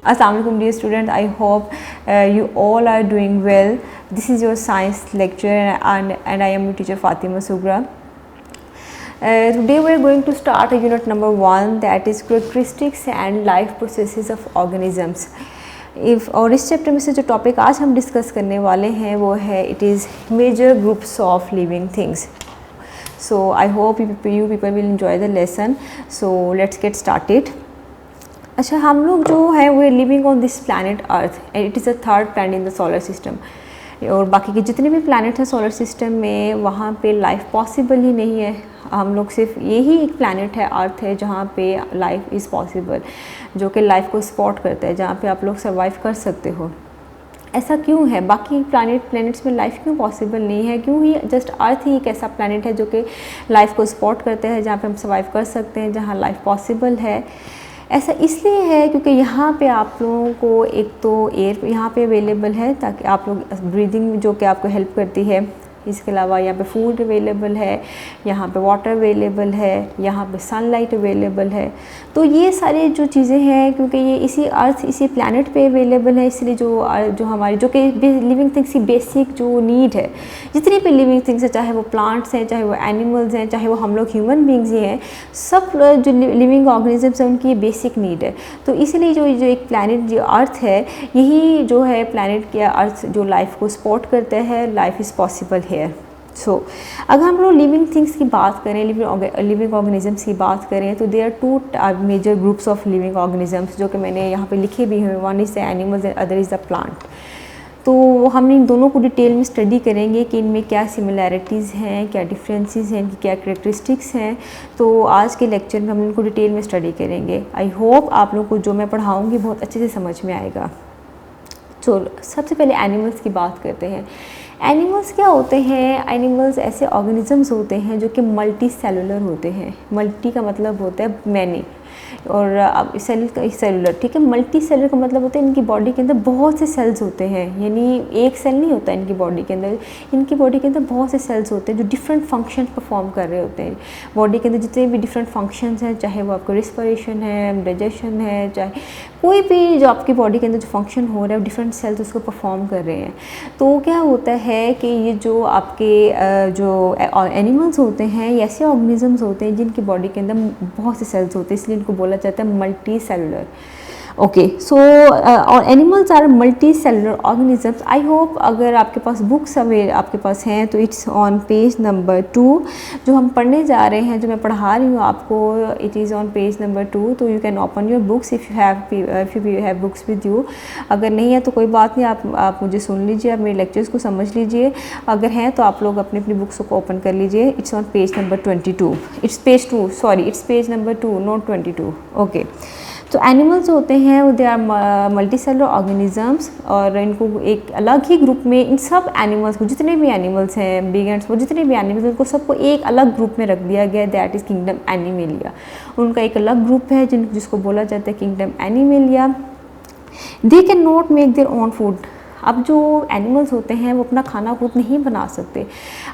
Assalamualaikum dear students, I hope you all are doing well. This is your science lecture and I am your teacher Fatima Sugra. Today we are going to start a unit number 1, that is characteristics and life processes of organisms. और इस chapter में से जो topic आज हम discuss करने वाले हैं वो है it is major groups of living things. So I hope you people will enjoy the lesson. So let's get started. अच्छा, हम लोग जो है वो living on this planet earth and it is the third planet in the solar system. और बाकी के जितने भी प्लानट हैं सोलर सिस्टम में वहाँ पे लाइफ पॉसिबल ही नहीं है. हम लोग सिर्फ यही एक प्लानट है अर्थ है जहाँ पे लाइफ इज़ पॉसिबल, जो कि लाइफ को सपोर्ट करता है, जहाँ पे आप लोग सर्वाइव कर सकते हो. ऐसा क्यों है? बाकी प्लैनेट्स में लाइफ क्यों पॉसिबल नहीं है? क्यों ही जस्ट अर्थ ही एक ऐसा प्लैनेट है जो कि लाइफ को सपोर्ट करता है, जहाँ पे हम सर्वाइव कर सकते हैं, जहाँ लाइफ पॉसिबल है? ऐसा इसलिए है क्योंकि यहाँ पे आप लोगों को एक तो एयर यहाँ पे अवेलेबल है ताकि आप लोग ब्रीदिंग जो कि आपको हेल्प करती है. इसके अलावा यहाँ पे फूड अवेलेबल है, यहाँ पे वाटर अवेलेबल है, यहाँ पे सनलाइट अवेलेबल है. तो ये सारी जो चीज़ें हैं क्योंकि ये इसी अर्थ इसी प्लैनेट पे अवेलेबल है, इसलिए जो हमारी जो कि लिविंग थिंग्स की बेसिक जो नीड है, जितनी भी लिविंग थिंग्स है, चाहे वो प्लांट्स हैं, चाहे वो एनिमल्स हैं, चाहे वो हम लोग ह्यूमन बींग्स ही हैं, सब जो लिविंग ऑर्गेनिजम्स हैं उनकी बेसिक नीड है. तो इसलिए जो एक प्लैनेट जो अर्थ है, यही जो है प्लैनेट के अर्थ जो लाइफ को सपोर्ट करता है, लाइफ इज़ पॉसिबल है. सो अगर हम लोग लिविंग थिंग्स की बात करें, लिविंग ऑर्गेनिजम्स की बात करें, तो there are 2 major groups of living organisms जो कि मैंने यहाँ पे लिखे भी हैं. One is the animals and other is the plant. तो हम इन दोनों को डिटेल में स्टडी करेंगे कि इनमें क्या सिमिलैरिटीज़ हैं, क्या डिफरेंसेस हैं, इनकी क्या करैक्टरिस्टिक्स हैं. तो आज के लेक्चर में हम इनको डिटेल में स्टडी करेंगे. आई होप आप लोगों को जो मैं पढ़ाऊँगी बहुत अच्छे से समझ में आएगा. चलो सबसे पहले एनिमल्स की बात करते हैं. एनिमल्स क्या होते हैं? एनिमल्स ऐसे ऑर्गेनिजम्स होते हैं जो कि मल्टी सेलुलर होते हैं. मल्टी का मतलब होता है मैनी, और अब सेलुलर, ठीक है. मल्टी सेलुलर का मतलब होता है इनकी बॉडी के अंदर बहुत से सेल्स होते हैं, यानी एक सेल नहीं होता इनकी बॉडी के अंदर. इनकी बॉडी के अंदर बहुत से सेल्स होते हैं जो डिफरेंट फंक्शन परफॉर्म कर रहे होते हैं. बॉडी के अंदर जितने भी डिफरेंट फंक्शंस हैं, चाहे वो आपको रिस्पिरेशन है, डाइजेशन है, चाहे कोई भी जो आपकी बॉडी के अंदर जो फंक्शन हो रहा है, डिफरेंट सेल्स उसको परफॉर्म कर रहे हैं. तो क्या होता है कि ये जो आपके जो एनिमल्स होते हैं, ये ऐसे ऑर्गेनिजम्स होते हैं जिनकी बॉडी के अंदर बहुत से सेल्स होते हैं, इसलिए इनको बोला जाता है मल्टी सेलुलर. ओके, सो और animals are multi cellular organisms. I hope अगर आपके पास बुक्स आपके पास हैं तो इट्स ऑन पेज नंबर 2 जो हम पढ़ने जा रहे हैं, जो मैं पढ़ा रही हूँ आपको, it is on page number 2. तो you can open your books if you have books with you. अगर नहीं है तो कोई बात नहीं, आप मुझे सुन लीजिए, आप मेरे लेक्चर्स को समझ लीजिए. अगर हैं तो आप लोग अपनी बुक्स को ओपन कर लीजिए. It's on page number 22. It's page 2, sorry, it's page number 2 not 22. Okay, तो एनिमल्स होते हैं वो they are multi cellular organisms, और इनको एक अलग ही ग्रुप में, इन सब एनिमल्स को, जितने भी एनिमल्स हैं, बिग एंड स्मॉल, जितने भी एनिमल्स हैं, उनको सबको एक अलग ग्रुप में रख दिया गया, दैट इज़ किंगडम एनिमेलिया. उनका एक अलग ग्रुप है जिसको बोला जाता है kingdom animalia. They can not make their own food. अब जो एनिमल्स होते हैं वो अपना खाना खुद नहीं बना सकते.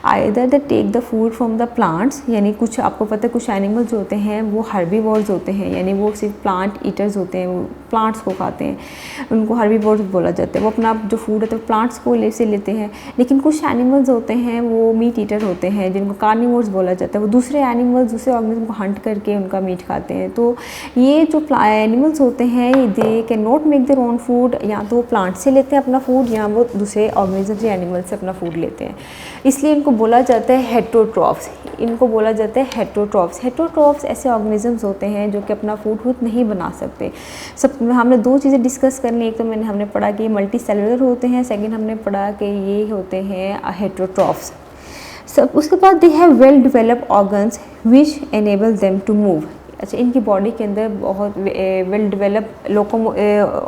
Either they take the food from the plants, यानी कुछ आपको पता है कुछ एनिमल्स होते हैं वो हर्बीवोर्स होते हैं, यानी वो सिर्फ प्लांट ईटर्स होते हैं, वो प्लांट्स को खाते हैं, उनको हर्बीवोर्स बोला जाता है. वो अपना जो फूड होता है प्लांट्स को से लेते हैं. लेकिन कुछ एनिमल्स होते हैं वो मीट ईटर होते हैं, जिनको कार्निवोर्स बोला जाता है. वो दूसरे एनिमल्स, दूसरे ऑर्गेनिज्म को हंट करके उनका मीट खाते हैं. तो ये जो एनिमल्स होते हैं they can not make their own food. या तो वो प्लांट से लेते हैं अपना फूड, या वो दूसरे ऑर्गेनिजम्स या एनिमल से अपना फूड लेते हैं. इसलिए इनको बोला जाता है हेटेरोट्रॉफ्स. इनको बोला जाता है हेटेरोट्रॉफ्स. हेटेरोट्रॉफ्स ऐसे ऑर्गेनिजम्स होते हैं जो कि अपना फूड खुद नहीं बना सकते. सब हमने 2 चीज़ें डिस्कस करनी. एक तो हमने पढ़ा कि ये मल्टी सेलुलर होते हैं, सेकेंड हमने पढ़ा कि ये होते हैं हेटेरोट्रॉफ्स. सब उसके बाद they have well developed organs which enable them to move. अच्छा, इनकी बॉडी के अंदर बहुत वेल डेवलप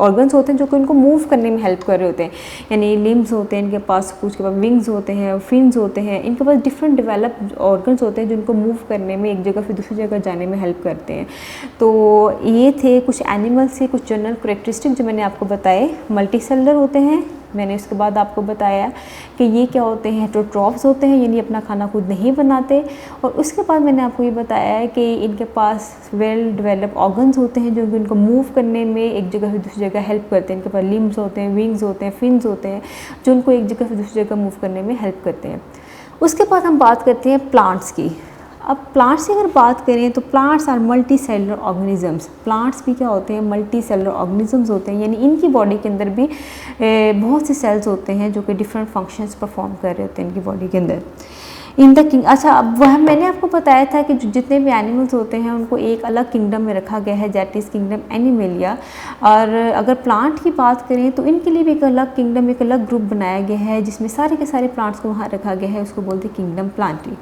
ऑर्गन्स होते हैं जो कि उनको मूव करने में हेल्प कर रहे होते हैं. यानी लिम्स होते हैं इनके पास, कुछ के पास विंग्स होते हैं, फिन्स होते हैं. इनके पास डिफरेंट डेवलप ऑर्गन्स होते हैं जो इनको मूव करने में, एक जगह से दूसरी जगह जाने में हेल्प करते हैं. तो ये थे कुछ एनिमल्स से कुछ जनरल करैक्टरिस्टिक जो मैंने आपको बताए. मल्टी सेलुलर होते हैं, मैंने उसके बाद आपको बताया कि ये क्या होते हैं, हेटेरोट्रॉफ्स होते हैं, यानी अपना खाना खुद नहीं बनाते। और उसके बाद मैंने आपको ये बताया है कि इनके पास वेल डेवलप ऑर्गन्स होते हैं जो कि इनको मूव करने में एक जगह से दूसरी जगह हेल्प करते हैं। इनके पास लिम्स होते हैं, विंग्स होते हैं, फिन्स होते हैं जो उनको एक जगह से दूसरी जगह मूव करने में हेल्प करते हैं। उसके बाद हम बात करते हैं प्लांट्स की। अब प्लांट्स की अगर बात करें तो plants are multi cellular organisms. Plants भी क्या होते हैं, मल्टी सेलुलर ऑर्गेनिजम्स होते हैं, यानी इनकी बॉडी के अंदर भी बहुत से सेल्स होते हैं जो कि डिफरेंट फंक्शंस परफॉर्म कर रहे होते हैं इनकी बॉडी के अंदर। इन द किंग, अच्छा अब वह मैंने आपको बताया था कि जितने भी एनिमल्स होते हैं उनको एक अलग किंगडम में रखा गया है, दैट इज़ किंगडम एनिमलिया। और अगर प्लांट की बात करें तो इनके लिए भी एक अलग किंगडम, एक अलग ग्रुप बनाया गया है जिसमें सारे के सारे प्लांट्स को वहाँ रखा गया है, उसको बोलते हैं किंगडम प्लांटी।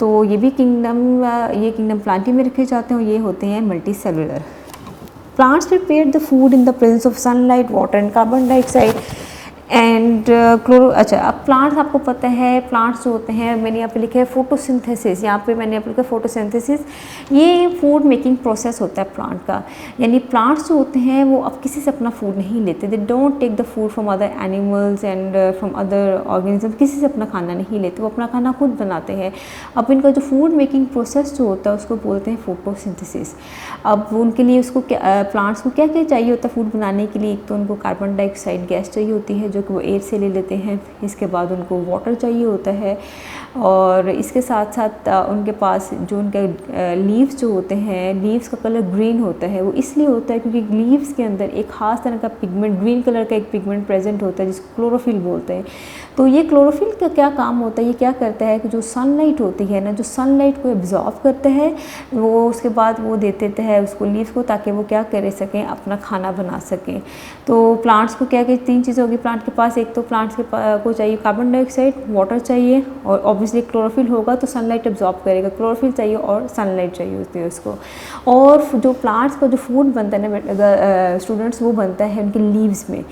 तो ये भी किंगडम प्लांटी में रखे जाते हैं और ये होते हैं multi cellular. Plants prepare the food in the presence of sunlight, water and carbon dioxide and chloro. अच्छा, अब प्लांट्स आपको पता है, प्लांट्स जो होते हैं, मैंने यहाँ पे लिखा है फोटोसिंथेसिस, यहाँ पे मैंने लिखा फोटोसिंथेसिस, ये फूड मेकिंग प्रोसेस होता है प्लांट का। यानी प्लांट्स जो होते हैं वो अब किसी से अपना फूड नहीं लेते, they don't take the food from other animals and from other organism, किसी से अपना खाना नहीं लेते, वो अपना खाना खुद बनाते हैं। अब इनका जो फूड मेकिंग प्रोसेस जो होता है उसको बोलते हैं फोटोसिंथेसिस। अब उनके लिए उसको प्लांट्स को क्या क्या चाहिए होता है फूड बनाने के लिए, एक तो उनको कार्बन डाइऑक्साइड गैस चाहिए होती है जो कि वो एयर से ले लेते हैं, इसके बाद उनको वाटर चाहिए होता है, और इसके साथ साथ उनके पास जो उनके लीव्स जो होते हैं, लीव्स का कलर ग्रीन होता है। वो इसलिए होता है क्योंकि लीव्स के अंदर एक खास तरह का पिगमेंट, ग्रीन कलर का एक पिगमेंट प्रेजेंट होता है जिसको क्लोरोफिल बोलते हैं। तो ये क्लोरोफिल का क्या काम होता है, ये क्या करता है कि जो सनलाइट होती है ना, जो सनलाइट को एब्जॉर्ब करता है वो उसके बाद वो दे देता है उसको लीव्स को, ताकि वो क्या कर सकें, अपना खाना बना सकें। तो प्लांट्स को क्या क्या तीन चीज़ें होगी प्लांट के पास, एक तो प्लांट्स को चाहिए कार्बन डाइऑक्साइड, वाटर चाहिए, और ऑब्वियसली क्लोरोफिल होगा तो सनलाइट एब्जॉर्ब करेगा, क्लोरोफिल चाहिए और सनलाइट चाहिए होती है उसको। और जो प्लांट्स का जो फूड बनता है ना स्टूडेंट्स, वो बनता है उनके लीव्स में,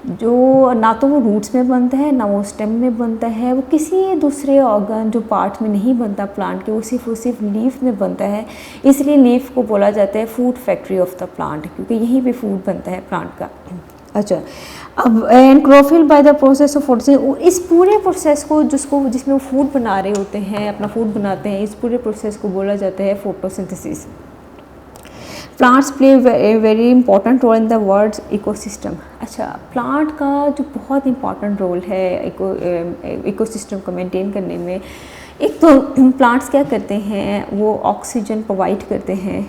जो ना तो वो रूट्स में बनता है ना वो स्टेम में बनता है, वो किसी दूसरे ऑर्गन जो पार्ट में नहीं बनता प्लांट के, वो सिर्फ लीफ में बनता है। इसलिए लीफ को बोला जाता है food factory of the plant, क्योंकि यहीं पे फूड बनता है प्लांट का। अच्छा, अब and chlorophyll by the process of photosynthesis, इस पूरे प्रोसेस को जिसमें वो फूड बना रहे होते हैं, अपना फूड बनाते हैं, इस पूरे प्रोसेस को बोला जाता है photosynthesis. Plants play very important role in the world's ecosystem. अच्छा, प्लांट का जो बहुत इंपॉर्टेंट रोल है इकोसिस्टम को मेंटेन करने में, एक तो प्लांट्स क्या करते हैं, वो ऑक्सीजन प्रोवाइड करते हैं,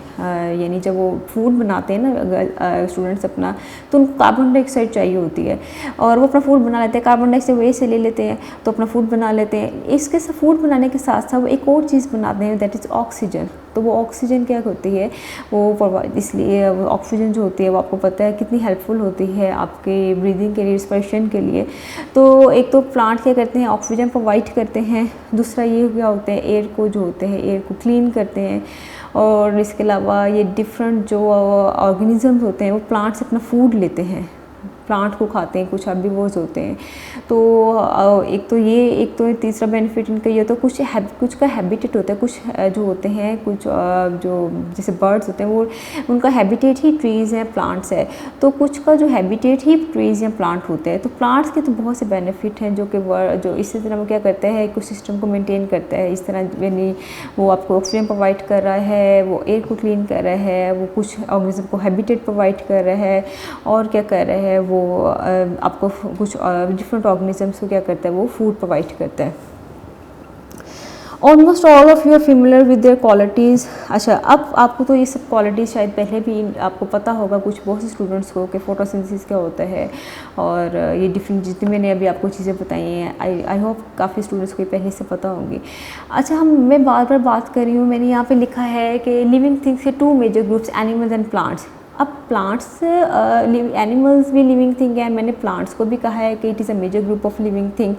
यानी जब वो फूड बनाते हैं ना अगर स्टूडेंट्स अपना, तो उनको कार्बन डाइऑक्साइड चाहिए होती है और वो अपना फूड बना लेते हैं, कार्बन डाइऑक्साइड वही से ले लेते हैं तो अपना फूड बना लेते हैं। इसके साथ फूड बनाने के साथ साथ वो एक और चीज़ बनाते हैं, दैट इज़ ऑक्सीजन। तो वो ऑक्सीजन क्या होती है, वो इसलिए ऑक्सीजन जो होती है वो आपको पता है कितनी हेल्पफुल होती है आपके ब्रीदिंग के लिए, रिस्पिरेशन के लिए। तो एक तो प्लांट क्या करते हैं, ऑक्सीजन प्रोवाइड करते हैं, दूसरा ये क्या होते हैं, एयर को जो होते हैं एयर को क्लीन करते हैं, और इसके अलावा ये डिफरेंट जो ऑर्गेनिजम्स होते हैं वो प्लांट से अपना फूड लेते हैं, प्लांट को खाते हैं, कुछ हर्बीवोर्स होते हैं। तो एक तो तीसरा बेनिफिट इनका ये होता है, कुछ का हैबिटेट होता है, कुछ जो होते हैं कुछ जो जैसे बर्ड्स होते हैं वो उनका हैबिटेट ही ट्रीज़ हैं, प्लांट्स है, तो कुछ का जो हैबिटेट ही ट्रीज़ या प्लांट होते हैं। तो प्लांट्स के तो बहुत से बेनिफिट हैं जो इसी तरह वो क्या करता है, इकोसिस्टम को मेंटेन करता है। इस तरह यानी वो आपको ऑक्सीजन प्रोवाइड कर रहा है, वो एयर को क्लीन कर रहा है, वो कुछ ऑर्गेनिज्म को हैबिटेट प्रोवाइड कर रहा है, और क्या कर रहा है वो आपको कुछ डिफरेंट ऑर्गेनिजम्स को क्या करता है, वो फूड प्रोवाइड करता है। Almost all of you are familiar with their qualities. अच्छा, अब आपको तो ये सब क्वालिटीज़ शायद पहले भी आपको पता होगा कुछ बहुत से स्टूडेंट्स को कि फोटोसिंथेसिस क्या होता है, और ये डिफरेंट जितनी मैंने अभी आपको चीज़ें बताई हैं आई होप काफ़ी स्टूडेंट्स को ये पहले से पता होंगी। अच्छा, मैं बार बार बात कर रही हूँ, मैंने यहाँ पे लिखा है कि लिविंग थिंग्स के 2 major groups, animals and plants. अब प्लांट्स एनिमल्स भी लिविंग थिंग है, मैंने प्लांट्स को भी कहा है कि it is a major group of living thing.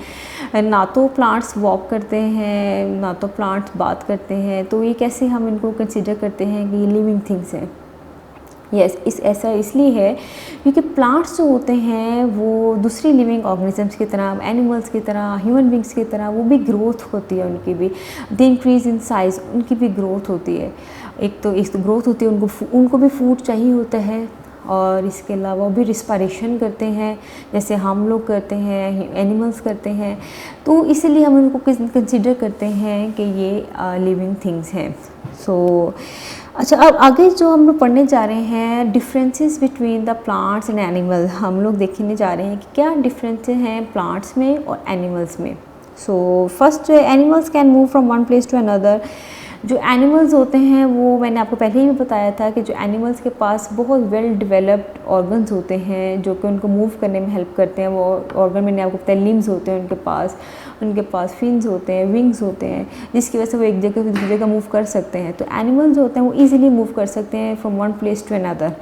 ना तो प्लांट्स वॉक करते हैं, ना तो प्लांट्स बात करते हैं, तो ये कैसे हम इनको कंसिडर करते हैं कि ये लिविंग थिंग्स हैं। ऐसा इसलिए है क्योंकि प्लांट्स जो होते हैं वो दूसरी लिविंग ऑर्गेनिजम्स की तरह, एनिमल्स की तरह, ह्यूमन बींग्स की तरह, वो भी ग्रोथ होती है उनकी भी, दे इंक्रीज इन साइज़, उनकी भी ग्रोथ होती है। एक तो ग्रोथ होती है, उनको भी फूड चाहिए होता है, और इसके अलावा भी रिस्पायरेशन करते हैं जैसे हम लोग करते हैं, एनिमल्स करते हैं। तो इसीलिए हम उनको कंसिडर करते हैं कि ये लिविंग थिंग्स हैं। सो अच्छा, अब आगे जो हम लोग पढ़ने जा रहे हैं differences between the plants and animal, हम लोग देखने जा रहे हैं कि क्या डिफरेंसेस हैं प्लांट्स में और एनिमल्स में। सो फर्स्ट जो animals can move from one place to another. जो एनिमल्स होते हैं वो मैंने आपको पहले ही भी बताया था कि जो एनिमल्स के पास बहुत वेल डेवलप्ड ऑर्गन्स होते हैं जो कि उनको मूव करने में हेल्प करते हैं। वो ऑर्गन मैंने आपको बताया, लिम्स होते हैं उनके पास फिन्स होते हैं, विंग्स होते हैं, जिसकी वजह से वो एक जगह से दूसरी जगह मूव कर सकते हैं। तो एनिमल्स होते हैं वो ईजिली मूव कर सकते हैं from one place to another.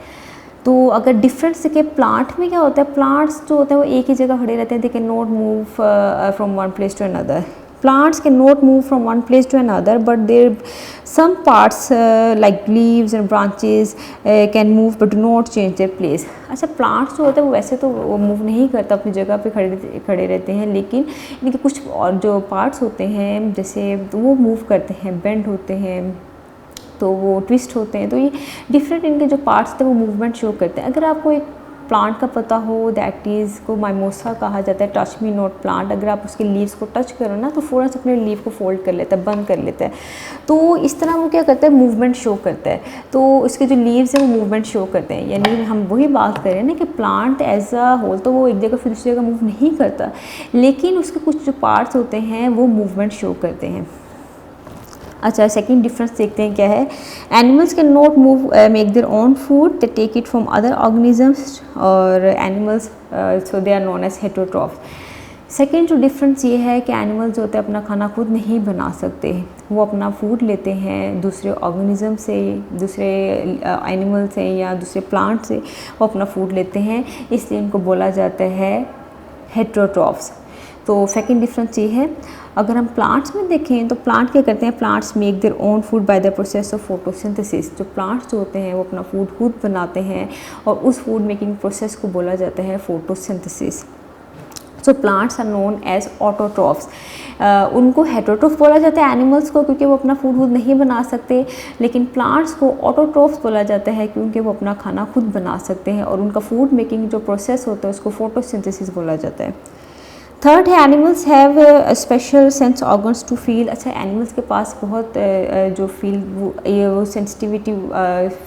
तो अगर डिफरेंस के प्लांट में क्या होता है, प्लांट्स जो होते हैं वो एक ही जगह खड़े रहते हैं, they can not move from one place to another. Plants cannot move from one place to another, but there some parts like leaves and branches can move but do not change their place. अच्छा, plants जो होते हैं वो वैसे तो वो move नहीं करता, अपनी जगह पे खड़े रहते हैं, लेकिन इनके कुछ और जो पार्ट्स होते हैं जैसे वो मूव करते हैं, बेंड होते हैं, तो वो ट्विस्ट होते हैं। तो ये डिफरेंट इनके जो पार्ट्स थे वो मूवमेंट शो करते हैं। अगर आपको एक प्लांट का पता हो, दैट इज़ को माइमोसा कहा जाता है, टच मी नॉट प्लांट। अगर आप उसके लीव्स को टच करो ना तो फ़ौरन से अपने लीव को फोल्ड कर लेता है, बंद कर लेता है। तो इस तरह वो क्या करता है, मूवमेंट शो करता है। तो उसके जो लीव्स हैं वो मूवमेंट शो करते हैं। यानी हम वही बात करें ना कि प्लांट एज अ होल तो वो एक जगह फिर दूसरी जगह मूव नहीं करता, लेकिन उसके कुछ जो पार्ट्स होते हैं वो मूवमेंट शो करते हैं। अच्छा, सेकंड डिफरेंस देखते हैं क्या है। Animals can not move make their own food, they take it from other organisms, और animals so they are known as heterotrophs. Second जो डिफरेंस ये है कि एनिमल्स होते हैं अपना खाना खुद नहीं बना सकते, वो अपना फूड लेते हैं दूसरे ऑर्गेनिज्म से, दूसरे एनिमल से या दूसरे प्लांट से वो अपना फूड लेते हैं, इसलिए इनको बोला जाता है हेटेरोट्रॉफ्स। तो सेकंड डिफरेंस ये है। अगर हम प्लांट्स में देखें तो प्लांट क्या करते हैं, plants make their own food by the process of photosynthesis. जो प्लांट्स जो होते हैं वो अपना फूड खुद बनाते हैं और उस फूड मेकिंग प्रोसेस को बोला जाता है photosynthesis. So plants are known as autotrophs. उनको हेटेरोट्रॉफ बोला जाता है एनिमल्स को, क्योंकि वो अपना फूड खुद नहीं बना सकते, लेकिन प्लांट्स को ऑटोट्रॉफ्स बोला जाता है क्योंकि वो अपना खाना खुद बना सकते हैं और उनका फूड मेकिंग जो प्रोसेस होता है उसको फोटोसिंथेसिस बोला जाता है। थर्ड है animals have special sense organs to feel. अच्छा, एनिमल्स के पास बहुत जो फील वो सेंसिटिविटी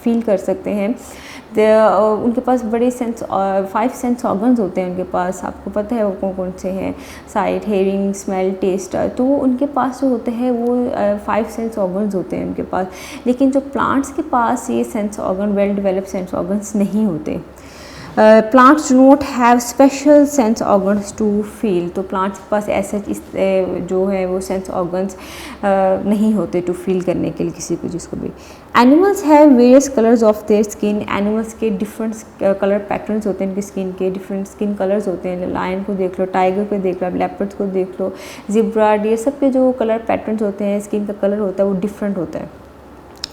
फील कर सकते हैं। उनके पास बड़े 5 सेंस ऑर्गन्स होते हैं उनके पास, आपको पता है वो कौन कौन से हैं, साइट, हेयरिंग, स्मेल, टेस्ट। तो उनके पास जो होते हैं वो 5 सेंस ऑर्गन्स होते हैं उनके पास, लेकिन जो प्लांट्स के पास ये sense organ, well developed sense organs नहीं होते। Plants do not have special sense organs to feel. तो प्लांट्स के पास ऐसे जो है वो सेंस ऑर्गन्स नहीं होते टू फील करने के लिए किसी को, जिसको भी। Animals have various colours of their skin. Animals के डिफरेंट कलर पैटर्न्स होते हैं, इनकी स्किन के डिफरेंट स्किन कलर्स होते हैं। लायन को देख लो, टाइगर को देख लो, लेपर्ड्स को देख लो, ज़ेब्रा, डियर, सब के जो कलर पैटर्न्स होते हैं, स्किन का कलर होता है वो डिफरेंट होता है।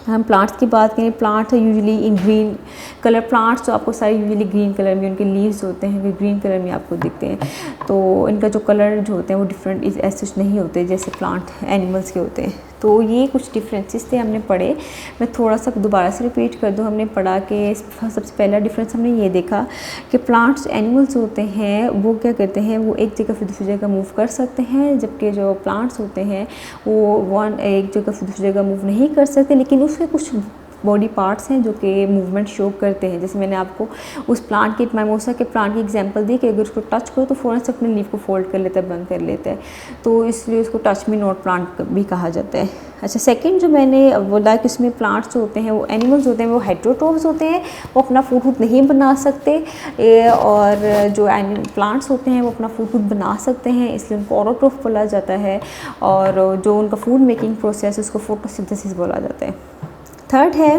हम प्लांट्स की बात करें, प्लांट्स है usually in green colour. Plants तो आपको सारे यूजुअली ग्रीन कलर में, उनके लीव्स होते हैं वो ग्रीन कलर में आपको दिखते हैं। तो इनका जो कलर जो होते हैं वो डिफरेंट ऐसे नहीं होते जैसे प्लांट एनिमल्स के होते हैं। तो ये कुछ डिफरेंसेस थे हमने पढ़े। मैं थोड़ा सा दोबारा से रिपीट कर दूँ। हमने पढ़ा कि सबसे पहला डिफरेंस हमने ये देखा कि प्लांट्स एनिमल्स होते हैं वो क्या करते हैं, वो एक जगह से दूसरी जगह मूव कर सकते हैं, जबकि जो प्लांट्स होते हैं वो एक जगह से दूसरी जगह मूव नहीं कर सकते, लेकिन उसके कुछ बॉडी पार्ट्स हैं जो कि मूवमेंट शो करते हैं। जैसे मैंने आपको उस प्लांट के, माइमोसा के प्लांट की एग्जांपल दी कि अगर उसको टच करो तो फ़ौरन से अपने लीव को फोल्ड कर लेता है, बंद कर लेता है, तो इसलिए उसको टच मी नॉट प्लांट भी कहा जाता है। अच्छा, सेकंड जो मैंने बोला कि इसमें प्लांट्स जो होते हैं वो एनिमल्स होते हैं वो हेटेरोट्रॉफ्स होते हैं, वो अपना फूड खुद नहीं बना सकते, और जो प्लांट्स होते हैं वो अपना फूड खुद बना सकते हैं, इसलिए उनको ऑटोट्रॉफ बोला जाता है, और जो उनका फूड मेकिंग प्रोसेस उसको फोटोसिंथेसिस बोला जाता है। थर्ड है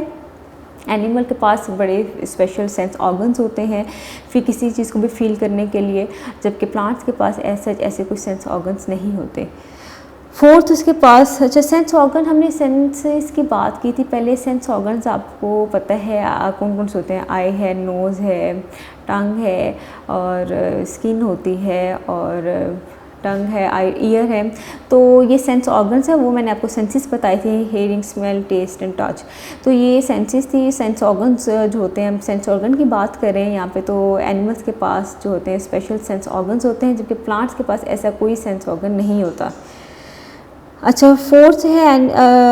एनिमल के पास बड़े स्पेशल सेंस ऑर्गन्स होते हैं फिर किसी चीज़ को भी फील करने के लिए, जबकि प्लांट्स के पास ऐसे कुछ सेंस ऑर्गन्स नहीं होते। फोर्थ उसके पास, अच्छा, सेंस ऑर्गन, हमने सेंसेस की बात की थी पहले। सेंस ऑर्गन्स आपको पता है कौन कौन से होते हैं, आई है, नोज़ है, टंग है, और स्किन होती है, और टंग है, ईयर है, तो ये सेंस ऑर्गन्स है, वो मैंने आपको सेंसेस बताई थी, hearing, smell, taste and touch. तो ये सेंसेस थी, सेंस ऑर्गन्स जो होते हैं, हम सेंस ऑर्गन की बात करें यहाँ पे, तो एनिमल्स के पास जो होते हैं स्पेशल सेंस ऑर्गन्स होते हैं, जबकि प्लांट्स के पास ऐसा कोई सेंस ऑर्गन नहीं होता। अच्छा, फोर्थ है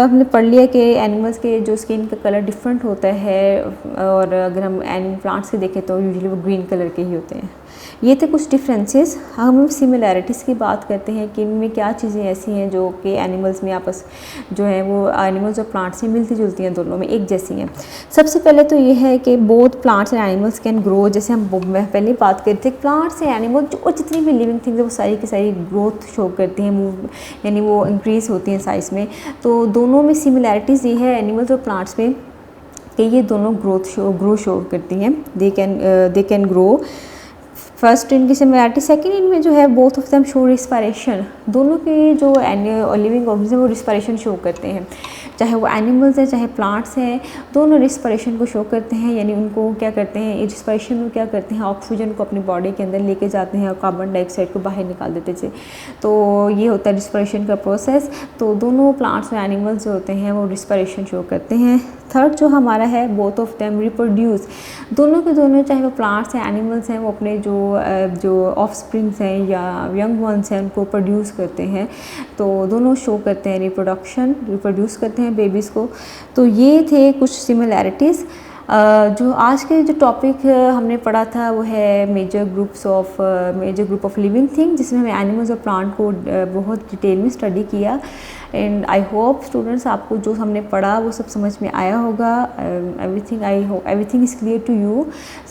हमने पढ़ लिया कि एनिमल्स के जो स्किन का कलर डिफरेंट होता है, और अगर हम प्लांट्स के देखें तो यूजुअली वो ग्रीन कलर के ही होते हैं। ये थे कुछ डिफरेंसेस। हम सिमिलैरिटीज़ की बात करते हैं कि इनमें क्या चीज़ें ऐसी हैं जो कि एनिमल्स में आपस जो है वो एनिमल्स और प्लांट्स में मिलती जुलती हैं, दोनों में एक जैसी हैं। सबसे पहले तो ये है कि both plants and animals can grow. जैसे हम पहले बात करते थे, प्लांट्स एंड एनिमल्स और जितनी भी लिविंग थिंग्स है वो सारी की सारी ग्रोथ शो करती हैं, मूव यानी वो इंक्रीज़ होती हैं साइज़ में। तो दोनों में सिमिलैरिटीज़ ये है एनिमल्स और प्लांट्स में कि ये दोनों ग्रो शो करती हैं, दे कैन ग्रो। फर्स्ट इनकी सिमिलैरिटी। सेकंड इनमें जो है both of them show respiration. दोनों के जो लिविंग ऑर्गन्स हैं वो रिस्पायरेशन शो करते हैं, चाहे वो एनिमल्स हैं चाहे प्लांट्स हैं, दोनों रिस्पायरेशन को शो करते हैं। यानी उनको क्या करते हैं, रिस्पायरेशन में क्या करते हैं, ऑक्सीजन को अपनी बॉडी के अंदर लेके जाते हैं और कार्बन डाइऑक्साइड को बाहर निकाल देते थे। तो ये होता है रिस्पायरेशन का प्रोसेस। तो दोनों प्लांट्स और एनिमल्स जो होते हैं वो रिस्पायरेशन शो करते हैं। थर्ड जो हमारा है, बोथ ऑफ देम रिप्रोड्यूस। दोनों के दोनों, चाहे वो प्लांट्स हैं एनिमल्स हैं, वो अपने जो ऑफस्प्रिंग्स हैं या यंग वंस हैं उनको प्रोड्यूस करते हैं। तो दोनों शो करते हैं रिप्रोड्यूस करते हैं बेबीज़ को। तो ये थे कुछ सिमिलैरिटीज़। जो आज के जो टॉपिक हमने पढ़ा था वो है major group of living thing, जिसमें हमने एनिमल्स और प्लांट को बहुत डिटेल में स्टडी किया। एंड आई होप स्टूडेंट्स आपको जो हमने पढ़ा वो सब समझ में आया होगा। Everything is clear to you.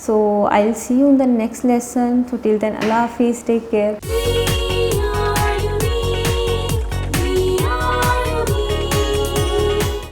So I will see you in the next lesson. So till then, अल्लाह हाफिज़, टेक केयर।